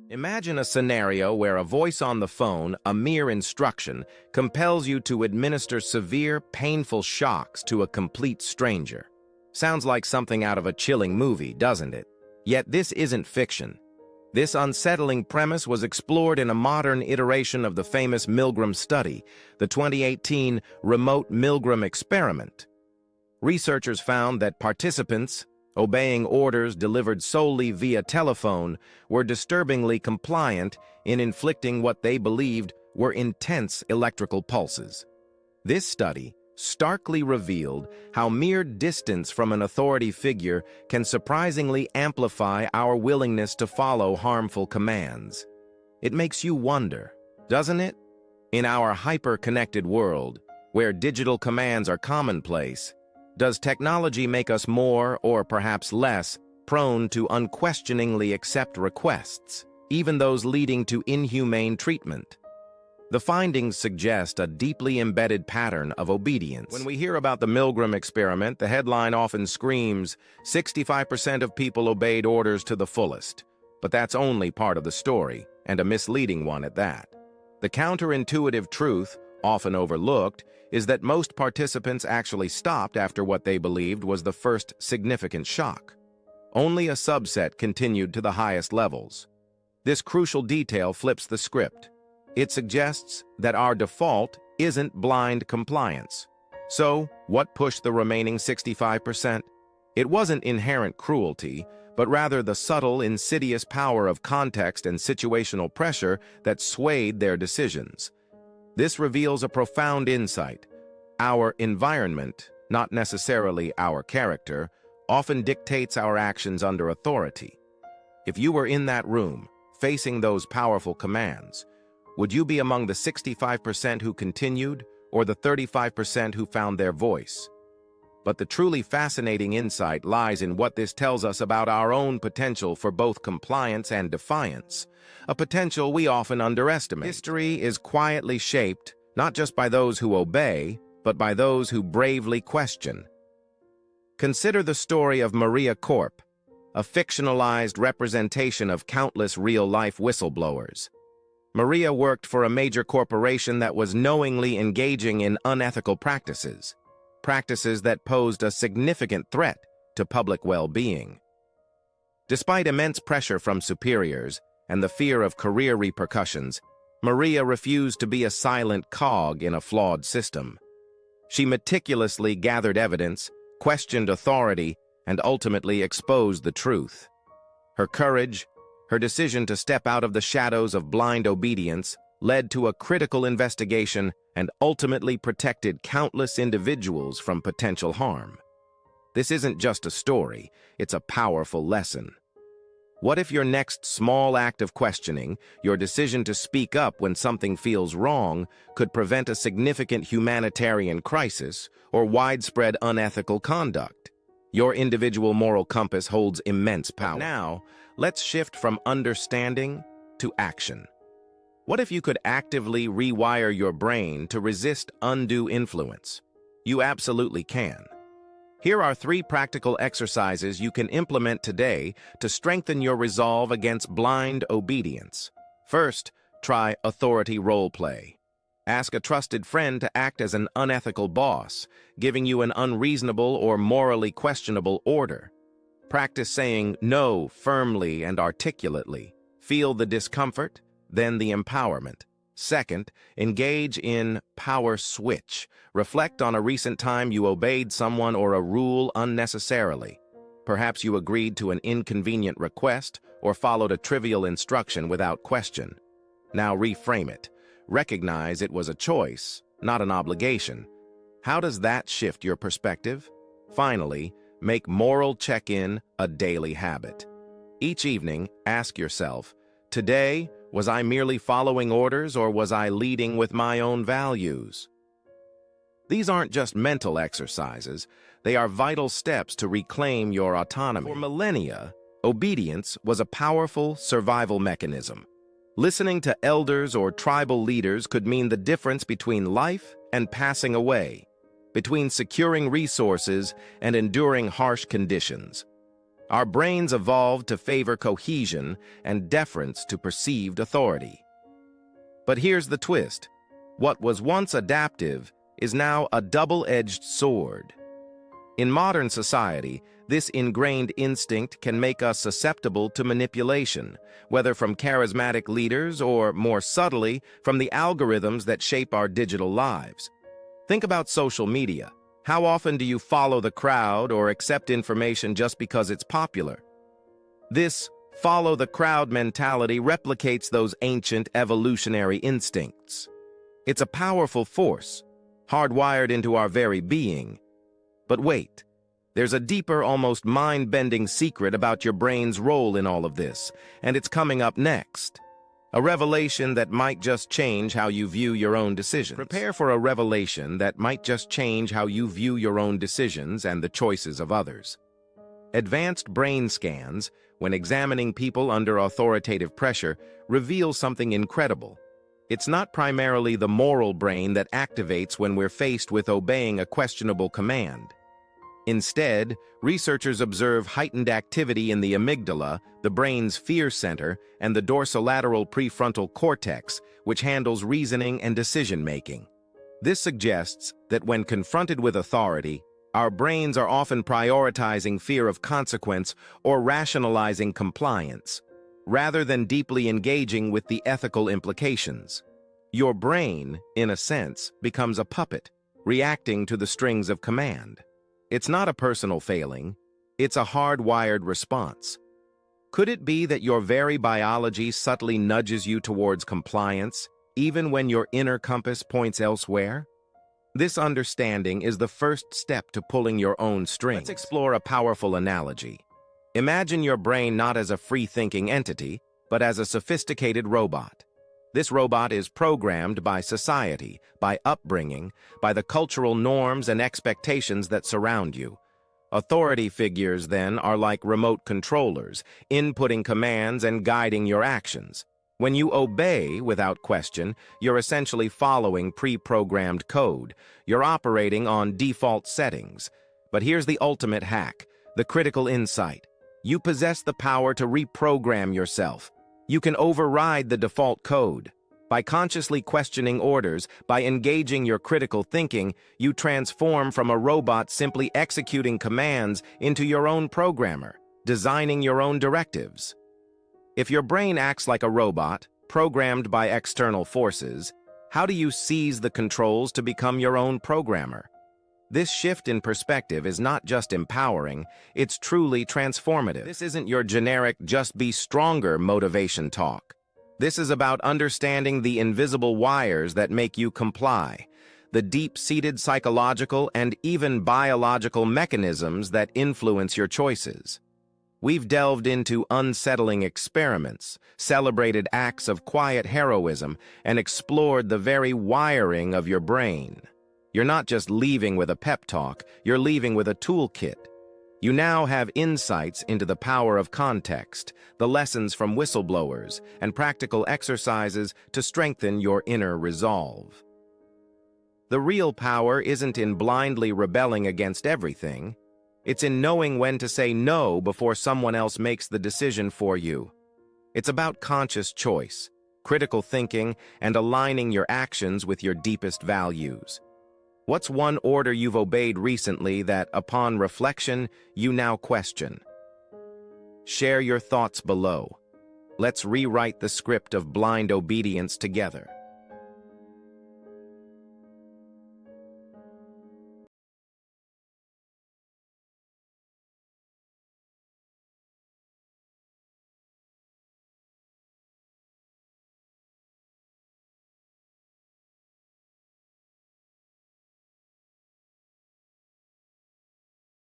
Imagine a scenario where a voice on the phone, a mere instruction, compels you to administer severe, painful shocks to a complete stranger. Sounds like something out of a chilling movie, doesn't it? Yet this isn't fiction. This unsettling premise was explored in a modern iteration of the famous Milgram study, the 2018 Remote Milgram Experiment. Researchers found that participants, obeying orders delivered solely via telephone, were disturbingly compliant in inflicting what they believed were intense electrical pulses. This study starkly revealed how mere distance from an authority figure can surprisingly amplify our willingness to follow harmful commands. It makes you wonder, doesn't it? In our hyper-connected world, where digital commands are commonplace, does technology make us more, or perhaps less, prone to unquestioningly accept requests, even those leading to inhumane treatment? The findings suggest a deeply embedded pattern of obedience. When we hear about the Milgram experiment, the headline often screams, 65% of people obeyed orders to the fullest. But that's only part of the story, and a misleading one at that. The counterintuitive truth, often overlooked, is that most participants actually stopped after what they believed was the first significant shock. Only a subset continued to the highest levels. This crucial detail flips the script. It suggests that our default isn't blind compliance. So, what pushed the remaining 65%? It wasn't inherent cruelty, but rather the subtle, insidious power of context and situational pressure that swayed their decisions. This reveals a profound insight. Our environment, not necessarily our character, often dictates our actions under authority. If you were in that room, facing those powerful commands, would you be among the 65% who continued, or the 35% who found their voice? But the truly fascinating insight lies in what this tells us about our own potential for both compliance and defiance, a potential we often underestimate. History is quietly shaped, not just by those who obey, but by those who bravely question. Consider the story of Maria Corp, a fictionalized representation of countless real-life whistleblowers. Maria worked for a major corporation that was knowingly engaging in unethical practices that posed a significant threat to public well-being. Despite immense pressure from superiors and the fear of career repercussions, Maria refused to be a silent cog in a flawed system. She meticulously gathered evidence, questioned authority, and ultimately exposed the truth. Her courage, her decision to step out of the shadows of blind obedience, led to a critical investigation and ultimately protected countless individuals from potential harm. This isn't just a story, it's a powerful lesson. What if your next small act of questioning, your decision to speak up when something feels wrong, could prevent a significant humanitarian crisis or widespread unethical conduct? Your individual moral compass holds immense power. Now, let's shift from understanding to action. What if you could actively rewire your brain to resist undue influence? You absolutely can. Here are 3 practical exercises you can implement today to strengthen your resolve against blind obedience. First, try authority role play. Ask a trusted friend to act as an unethical boss, giving you an unreasonable or morally questionable order. Practice saying no firmly and articulately. Feel the discomfort, then the empowerment. Second, engage in power switch. Reflect on a recent time you obeyed someone or a rule unnecessarily. Perhaps you agreed to an inconvenient request or followed a trivial instruction without question. Now reframe it. Recognize it was a choice, not an obligation. How does that shift your perspective? Finally, make moral check-in a daily habit. Each evening, ask yourself, today, was I merely following orders or was I leading with my own values? These aren't just mental exercises, they are vital steps to reclaim your autonomy. For millennia, obedience was a powerful survival mechanism. Listening to elders or tribal leaders could mean the difference between life and passing away, between securing resources and enduring harsh conditions. Our brains evolved to favor cohesion and deference to perceived authority. But here's the twist. What was once adaptive is now a double-edged sword. In modern society, this ingrained instinct can make us susceptible to manipulation, whether from charismatic leaders or, more subtly, from the algorithms that shape our digital lives. Think about social media. How often do you follow the crowd or accept information just because it's popular? This follow-the-crowd mentality replicates those ancient evolutionary instincts. It's a powerful force, hardwired into our very being. But wait, there's a deeper, almost mind-bending secret about your brain's role in all of this, and it's coming up next. A revelation that might just change how you view your own decisions. Prepare for a revelation that might just change how you view your own decisions and the choices of others. Advanced brain scans, when examining people under authoritative pressure, reveal something incredible. It's not primarily the moral brain that activates when we're faced with obeying a questionable command. Instead, researchers observe heightened activity in the amygdala, the brain's fear center, and the dorsolateral prefrontal cortex, which handles reasoning and decision-making. This suggests that when confronted with authority, our brains are often prioritizing fear of consequence or rationalizing compliance, rather than deeply engaging with the ethical implications. Your brain, in a sense, becomes a puppet, reacting to the strings of command. It's not a personal failing, it's a hardwired response. Could it be that your very biology subtly nudges you towards compliance, even when your inner compass points elsewhere? This understanding is the first step to pulling your own strings. Let's explore a powerful analogy. Imagine your brain not as a free-thinking entity, but as a sophisticated robot. This robot is programmed by society, by upbringing, by the cultural norms and expectations that surround you. Authority figures, then, are like remote controllers, inputting commands and guiding your actions. When you obey without question, you're essentially following pre-programmed code. You're operating on default settings. But here's the ultimate hack, the critical insight. You possess the power to reprogram yourself. You can override the default code. By consciously questioning orders, by engaging your critical thinking, you transform from a robot simply executing commands into your own programmer, designing your own directives. If your brain acts like a robot, programmed by external forces, how do you seize the controls to become your own programmer? This shift in perspective is not just empowering, it's truly transformative. This isn't your generic just be stronger motivation talk. This is about understanding the invisible wires that make you comply, the deep-seated psychological and even biological mechanisms that influence your choices. We've delved into unsettling experiments, celebrated acts of quiet heroism, and explored the very wiring of your brain. You're not just leaving with a pep talk, you're leaving with a toolkit. You now have insights into the power of context, the lessons from whistleblowers, and practical exercises to strengthen your inner resolve. The real power isn't in blindly rebelling against everything. It's in knowing when to say no before someone else makes the decision for you. It's about conscious choice, critical thinking, and aligning your actions with your deepest values. What's one order you've obeyed recently that, upon reflection, you now question? Share your thoughts below. Let's rewrite the script of blind obedience together.